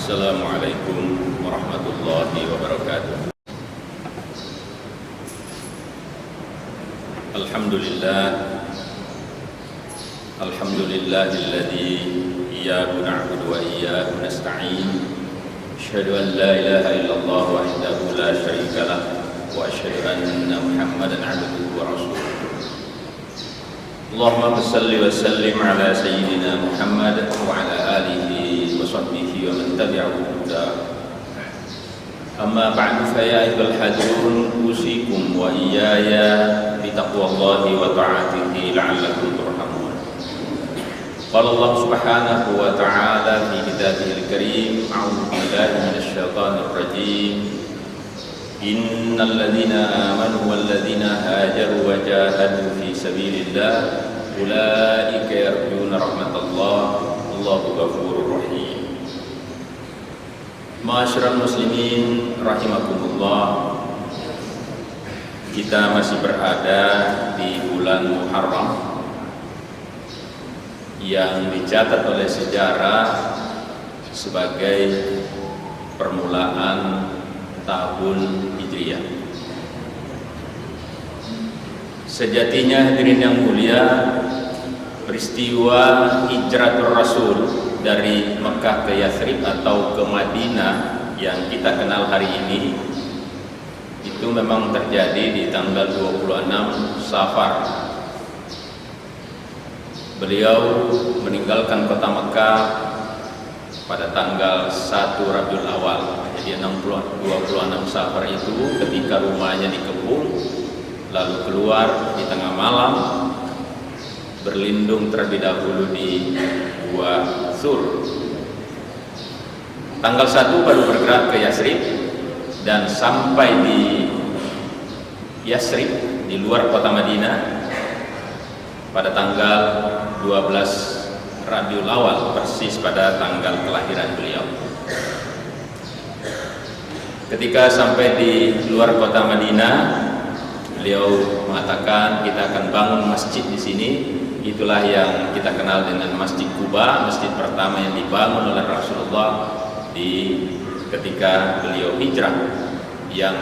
Assalamualaikum warahmatullahi wabarakatuh. Alhamdulillah, alhamdulillahilladzi iyyahu na'budu wa iyyahu nasta'in. Asyhadu an la ilaha illallah wahdahu la syarika lah wa asyhadu anna Muhammadan 'abduhu wa rasuluh. Allahumma shalli wa sallim ala sayyidina Muhammad wa ala alihi wa sahbihi wa man tabi'ahu huda. Amma ba'du, fa ya ayyuhal hadirun usikum wa iyaya bi taqwallahi wa ta'atihi la'allakum turhamun. Qala Allah subhanahu wa ta'ala fi kitabihil karim, a'udzu billahi minasy syaithanir rajim. Innal ladzina amanu wal ladzina hajaru wa jahadu fi sabilillah ulaika yarjuna rahmatallah wallahu ghafurur rahim. Ma'asyiral muslimin rahimakumullah, kita masih berada di bulan Muharram yang dicatat oleh sejarah sebagai permulaan tahun Hijriah. Sejatinya hadirin yang mulia, peristiwa hijratul Rasul dari Mekah ke Yathrib atau ke Madinah yang kita kenal hari ini itu memang terjadi di tanggal 26 Safar. Beliau meninggalkan kota Mekah pada tanggal 1 Rabiul Awal. Jadi 26 Safar itu ketika rumahnya dikepung, lalu keluar di tengah malam, berlindung terlebih dahulu di Gua Sur. Tanggal 1 baru bergerak ke Yathrib dan sampai di Yathrib di luar kota Madinah pada tanggal 12 Rabiul Awal, persis pada tanggal kelahiran beliau. Ketika sampai di luar kota Madinah, beliau mengatakan kita akan bangun masjid di sini. Itulah yang kita kenal dengan Masjid Quba, masjid pertama yang dibangun oleh Rasulullah ketika beliau hijrah. Yang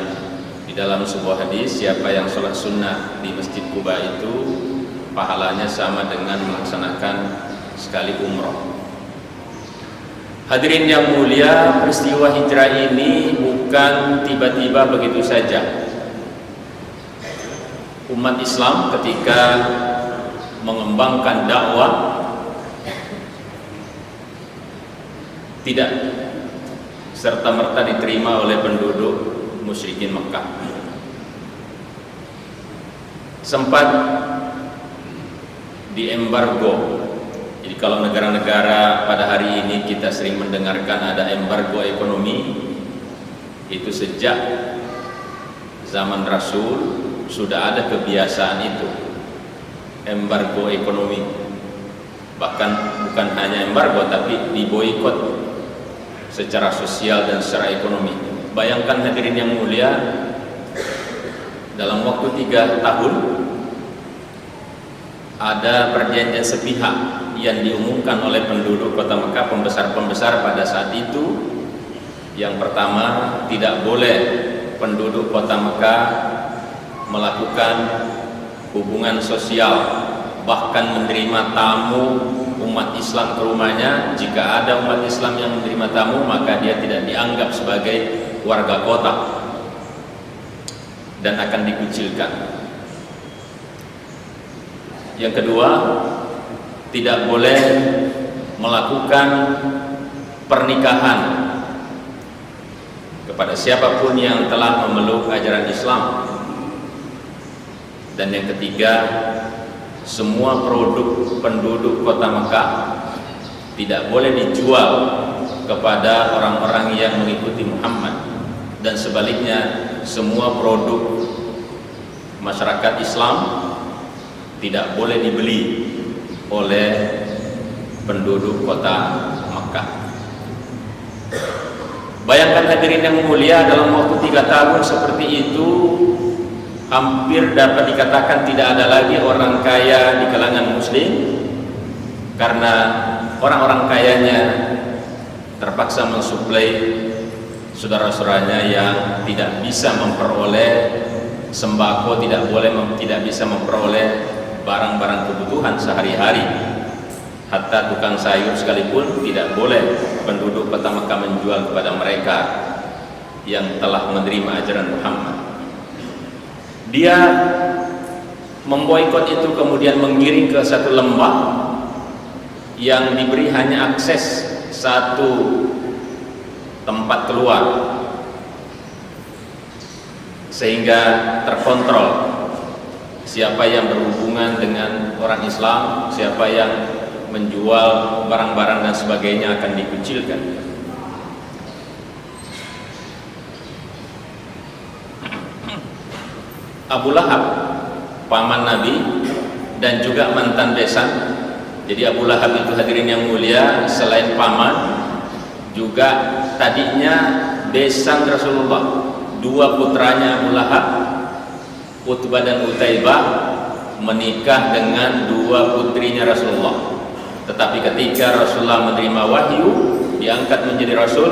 di dalam sebuah hadis, siapa yang sholat sunnah di Masjid Quba itu pahalanya sama dengan melaksanakan sekali umroh. Hadirin yang mulia, peristiwa hijrah ini bukan tiba-tiba begitu saja. Umat Islam ketika mengembangkan dakwah tidak serta-merta diterima oleh penduduk musyrikin Mekah. Sempat diembargo. Jadi kalau negara-negara pada hari ini kita sering mendengarkan ada embargo ekonomi, itu sejak zaman Rasul sudah ada kebiasaan itu, embargo ekonomi. Bahkan bukan hanya embargo, tapi diboikot secara sosial dan secara ekonomi. Bayangkan hadirin yang mulia, dalam waktu 3 tahun ada perjanjian sepihak yang diumumkan oleh penduduk kota Mekah, pembesar-pembesar pada saat itu. Yang pertama, tidak boleh penduduk kota Mekah melakukan hubungan sosial, bahkan menerima tamu umat Islam ke rumahnya. Jika ada umat Islam yang menerima tamu, maka dia tidak dianggap sebagai warga kota dan akan dikucilkan. Yang kedua, tidak boleh melakukan pernikahan kepada siapapun yang telah memeluk ajaran Islam. Dan yang ketiga, semua produk penduduk kota Mekah tidak boleh dijual kepada orang-orang yang mengikuti Muhammad, dan sebaliknya semua produk masyarakat Islam tidak boleh dibeli oleh penduduk kota Mekah. Bayangkan hadirin yang mulia, dalam waktu 3 tahun seperti itu, hampir dapat dikatakan tidak ada lagi orang kaya di kalangan muslim, karena orang-orang kayanya terpaksa mensuplai saudara-saudaranya yang tidak bisa memperoleh sembako, tidak bisa memperoleh barang-barang kebutuhan sehari-hari. Hatta tukang sayur sekalipun tidak boleh penduduk kota Mekah menjual kepada mereka yang telah menerima ajaran Muhammad. Dia memboikot itu, kemudian menggiring ke satu lembah yang diberi hanya akses satu tempat keluar, sehingga terkontrol siapa yang berhubungan dengan orang Islam, siapa yang menjual barang-barang dan sebagainya akan dikucilkan. Abu Lahab, paman Nabi dan juga mantan besan. Jadi Abu Lahab itu, hadirin yang mulia, selain paman juga tadinya besan Rasulullah. Dua putranya Abu Lahab, Utbah dan Utaibah, menikah dengan dua putrinya Rasulullah. Tetapi ketika Rasulullah menerima wahyu, diangkat menjadi Rasul,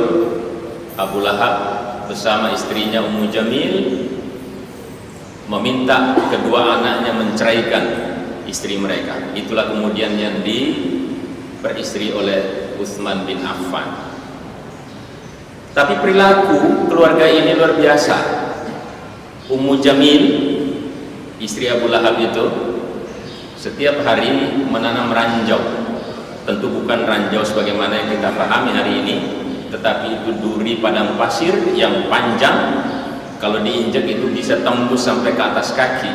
Abu Lahab bersama istrinya Ummu Jamil meminta kedua anaknya menceraikan istri mereka. Itulah kemudian yang diperistri oleh Utsman bin Affan. Tapi perilaku keluarga ini luar biasa. Ummu Jamil, istri Abu Lahab itu, setiap hari menanam ranjau. Tentu bukan ranjau sebagaimana yang kita pahami hari ini, tetapi itu duri padang pasir yang panjang. Kalau diinjak itu bisa tembus sampai ke atas kaki.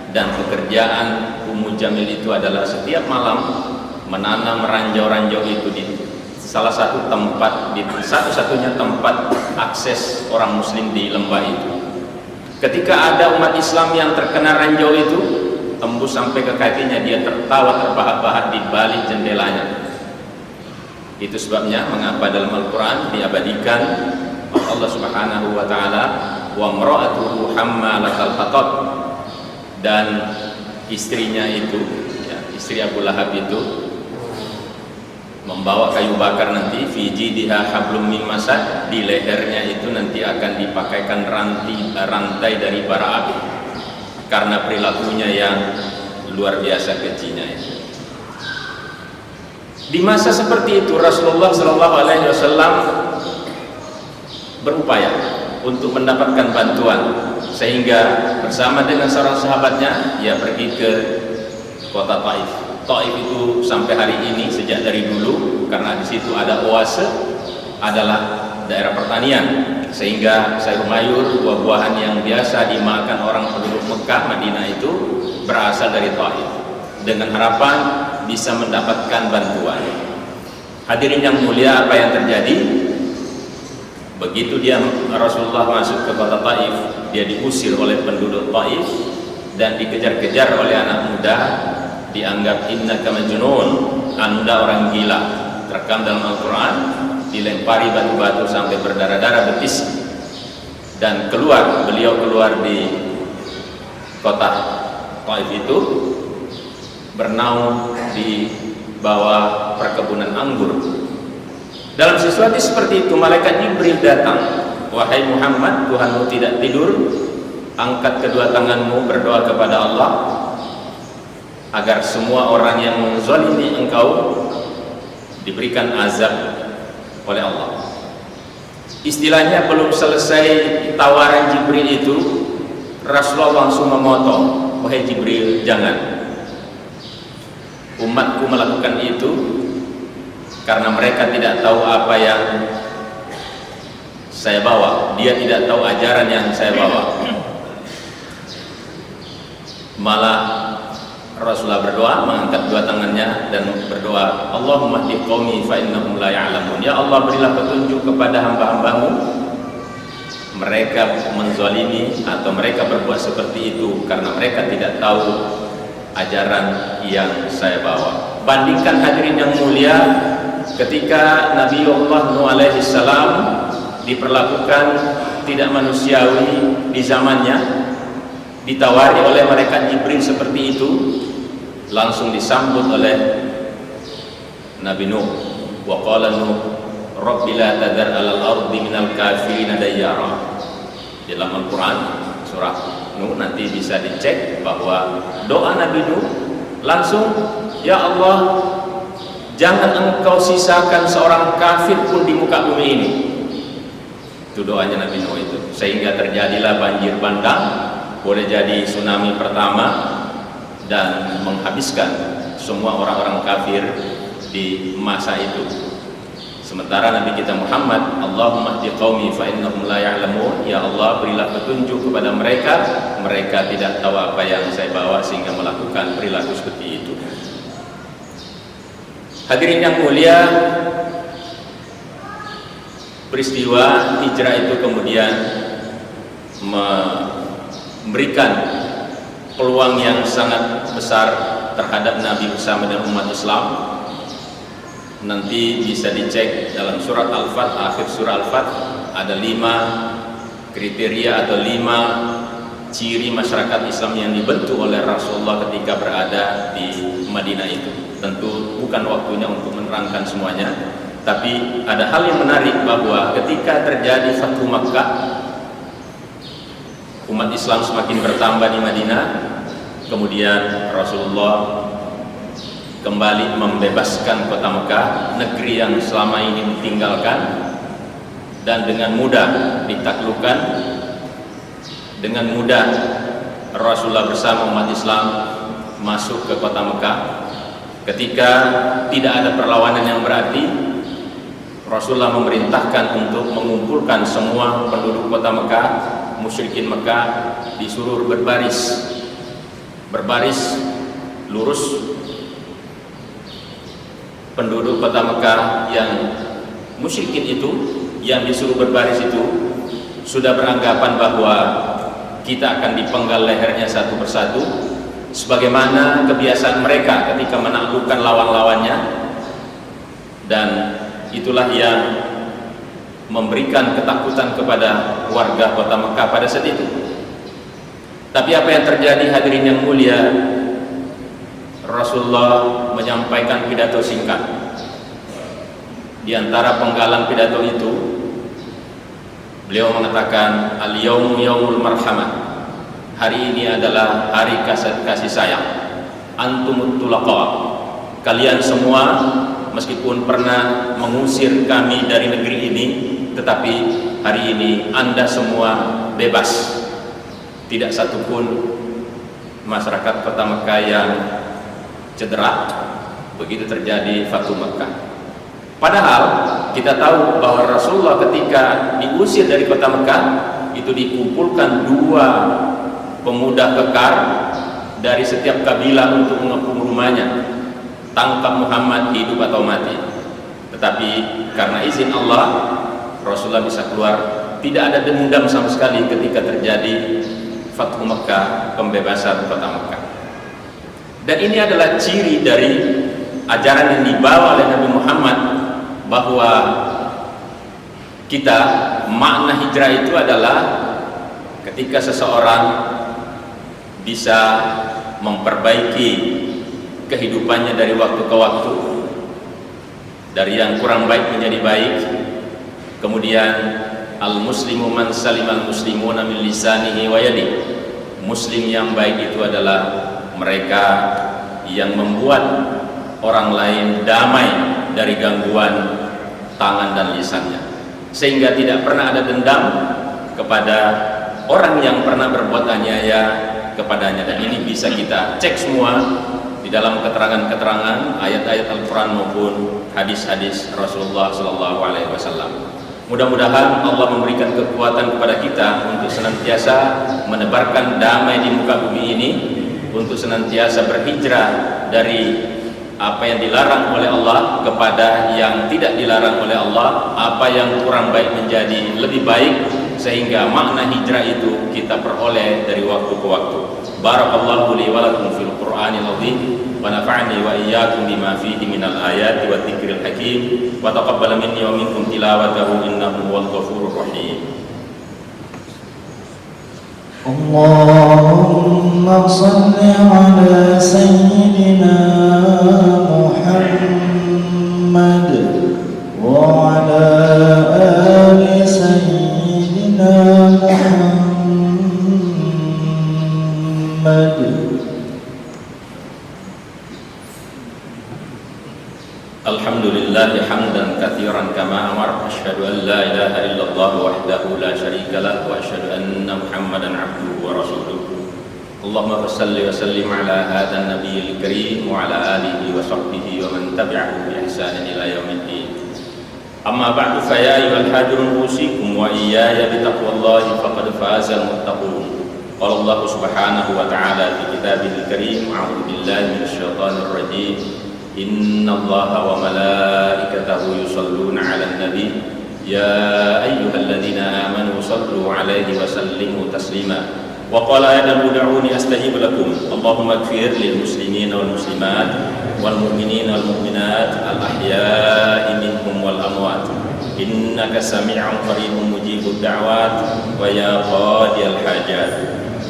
Dan pekerjaan Ummu Jamil itu adalah setiap malam menanam ranjau-ranjau itu di salah satu tempat, di satu-satunya tempat akses orang muslim di lembah itu. Ketika ada umat Islam yang terkena ranjau itu tembus sampai ke kakinya, dia tertawa terbahak-bahak di balik jendelanya. Itu sebabnya mengapa dalam Al-Quran diabadikan Allah Subhanahu wa ta'ala, wa imra'atuhu hammalatal hatab, dan istrinya itu, ya, istri Abu Lahab itu membawa kayu bakar nanti, fi jidha hablum min masad, di lehernya itu nanti akan dipakaikan rantai dari bara api, karena perilakunya yang luar biasa kejinya itu. Di masa seperti itu Rasulullah SAW berupaya untuk mendapatkan bantuan, sehingga bersama dengan seorang sahabatnya ia pergi ke kota Taif. Taif itu sampai hari ini, sejak dari dulu, karena di situ ada oase, adalah daerah pertanian, sehingga sayur mayur, buah-buahan yang biasa dimakan orang penduduk Mekah, Madinah itu berasal dari Taif, dengan harapan bisa mendapatkan bantuan. Hadirin yang mulia, apa yang terjadi? Begitu Rasulullah masuk ke kota Taif, dia diusir oleh penduduk Taif dan dikejar-kejar oleh anak muda, dianggap innaka majnun, anda orang gila, terekam dalam Al-Quran, dilempari batu-batu sampai berdarah-darah betis, dan beliau keluar di kota Taif itu, bernaung di bawah perkebunan anggur. Dalam situasi seperti itu malaikat Jibril datang, wahai Muhammad, Tuhanmu tidak tidur, angkat kedua tanganmu, berdoa kepada Allah agar semua orang yang menzalimi engkau diberikan azab oleh Allah. Istilahnya belum selesai tawaran Jibril itu, Rasulullah langsung memotong, wahai Jibril, jangan. Umatku melakukan itu karena mereka tidak tahu apa yang saya bawa. Dia tidak tahu ajaran yang saya bawa. Malah Rasulullah berdoa, mengangkat dua tangannya dan berdoa, Allahumma hdi qaumi fa innahum la ya'lamun. Ya Allah, berilah petunjuk kepada hamba-hambamu, mereka menzalimi atau mereka berbuat seperti itu karena mereka tidak tahu ajaran yang saya bawa. Bandingkan hadirin yang mulia, ketika Nabiullah Nuh alaihi salam diperlakukan tidak manusiawi di zamannya, ditawari oleh malaikat Jibril seperti itu, langsung disambut oleh Nabi Nuh, wa qala Nuh Rabbi la tadhar 'alal ardi minal kafirin dayyara. Dalam Al-Quran surah Nuh nanti bisa dicek bahwa doa Nabi Nuh langsung, ya Allah, jangan engkau sisakan seorang kafir pun di muka bumi ini. Itu doanya Nabi Nuh itu, sehingga terjadilah banjir bandang, boleh jadi tsunami pertama, dan menghabiskan semua orang-orang kafir di masa itu. Sementara Nabi kita Muhammad, Allahumma hdi qaumi fa innahum la ya'lamun, ya Allah berilah petunjuk kepada mereka, mereka tidak tahu apa yang saya bawa sehingga melakukan perilaku seperti itu. Hadirin yang mulia, peristiwa hijrah itu kemudian memberikan peluang yang sangat besar terhadap Nabi bersama dengan umat Islam. Nanti bisa dicek dalam surat Al-Fat, akhir surah Al-Fat ada 5 kriteria atau 5 ciri masyarakat Islam yang dibentuk oleh Rasulullah ketika berada di Madinah itu. Tentu bukan waktunya untuk menerangkan semuanya, tapi ada hal yang menarik bahwa ketika terjadi Fathu Makkah, umat Islam semakin bertambah di Madinah, kemudian Rasulullah kembali membebaskan kota Mekah, negeri yang selama ini ditinggalkan dan dengan mudah ditaklukkan. Dengan mudah Rasulullah bersama umat Islam masuk ke kota Mekah. Ketika tidak ada perlawanan yang berarti, Rasulullah memerintahkan untuk mengumpulkan semua penduduk kota Mekah, musyrikin Mekah, disuruh berbaris lurus. Penduduk kota Mekah yang musyrikin itu, yang disuruh berbaris itu, sudah beranggapan bahwa kita akan dipenggal lehernya satu persatu, sebagaimana kebiasaan mereka ketika menaklukkan lawan-lawannya. Dan itulah yang memberikan ketakutan kepada warga kota Mekah pada saat itu. Tapi apa yang terjadi, hadirin yang mulia? Rasulullah menyampaikan pidato singkat. Di antara penggalan pidato itu, beliau mengatakan, al-yawmu yawmul marhamah. Hari ini adalah hari kasih sayang. Antumut tulaqa. Kalian semua meskipun pernah mengusir kami dari negeri ini, tetapi hari ini Anda semua bebas. Tidak satupun masyarakat kota Mekah yang cedera begitu terjadi Fathu Makkah. Padahal kita tahu bahwa Rasulullah ketika diusir dari kota Mekah itu dikumpulkan 2 pemuda kekar dari setiap kabilah untuk mengepung rumahnya. Tangkap Muhammad, hidup atau mati. Tetapi karena izin Allah, Rasulullah bisa keluar. Tidak ada dendam sama sekali ketika terjadi Fathu Makkah, pembebasan kota Mekah. Dan ini adalah ciri dari ajaran yang dibawa oleh Nabi Muhammad, bahwa kita, makna hijrah itu adalah ketika seseorang bisa memperbaiki kehidupannya dari waktu ke waktu, dari yang kurang baik menjadi baik. Kemudian al-muslimu man salimal muslimuna min lisanihi wa yadihi. Muslim yang baik itu adalah mereka yang membuat orang lain damai dari gangguan tangan dan lisannya, sehingga tidak pernah ada dendam kepada orang yang pernah berbuat aniaya kepadanya. Dan ini bisa kita cek semua di dalam keterangan-keterangan ayat-ayat Al-Quran maupun hadis-hadis Rasulullah SAW. Mudah-mudahan Allah memberikan kekuatan kepada kita untuk senantiasa menebarkan damai di muka bumi ini, untuk senantiasa berhijrah dari apa yang dilarang oleh Allah kepada yang tidak dilarang oleh Allah, apa yang kurang baik menjadi lebih baik, sehingga makna hijrah itu kita peroleh dari waktu ke waktu. Barakallahu li wa lakum fil Qur'anil azim wa nafa'ani wa iyyakum bima fihi minal ayati wa dzikril hakim wa taqabbal minni wa minkum tilawatahu innahu huwal ghafurur rahim. Allahumma salli ala sayyidina Muhammad wa ala الحمد لله حمدا كثيرا كما أمر أشهد أن لا إله إلا الله وحده لا شريك له وأشهد أن محمدا عبده ورسوله اللهم صل وسلم على هذا النبي الكريم وعلى آله وصحبه ومن تبعه بإحسان إلى يوم الدين أما بعد فيا أيها الحاضرون أوصيكم وإياي بتقوى الله فقد فاز المتقون قال الله سبحانه وتعالى في كتابه الكريم أعوذ بالله من الشيطان الرجيم إن الله وملائكته يصلون على النبي يا أيها الذين آمنوا صلوا عليه وسلموا تسليما وقال أيضا ادعوني أستجيب لكم اللهم اغفر للمسلمين والمسلمات والمؤمنين والمؤمنات الأحياء منهم والأموات إنك سميع قريب مجيب الدعوات ويا قاضي الحاجات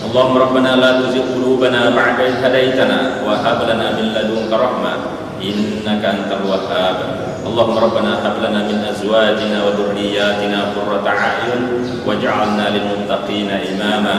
اللهم ربنا لا تزغ قلوبنا بعد إذ هديتنا وهب لنا من لدنك رحمة إنك أنت الوهاب اللهم ربنا هب لنا من أزواجنا وذرياتنا قرة أعين واجعلنا للمتقين إماما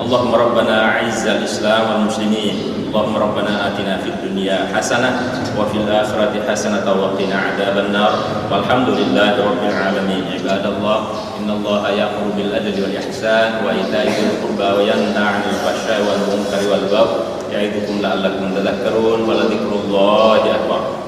اللهم ربنا أعز الإسلام والمسلمين اللهم ربنا آتنا في الدنيا حسنة وفي الآخرة حسنة وقنا عذاب النار والحمد لله رب العالمين عباد الله إن الله يأمر بالعدل والإحسان وإيتاء ذي القربى وينهى عن الفحشاء والمنكر والبغي يعظكم لعلكم تذكرون ولذكر الله أكبر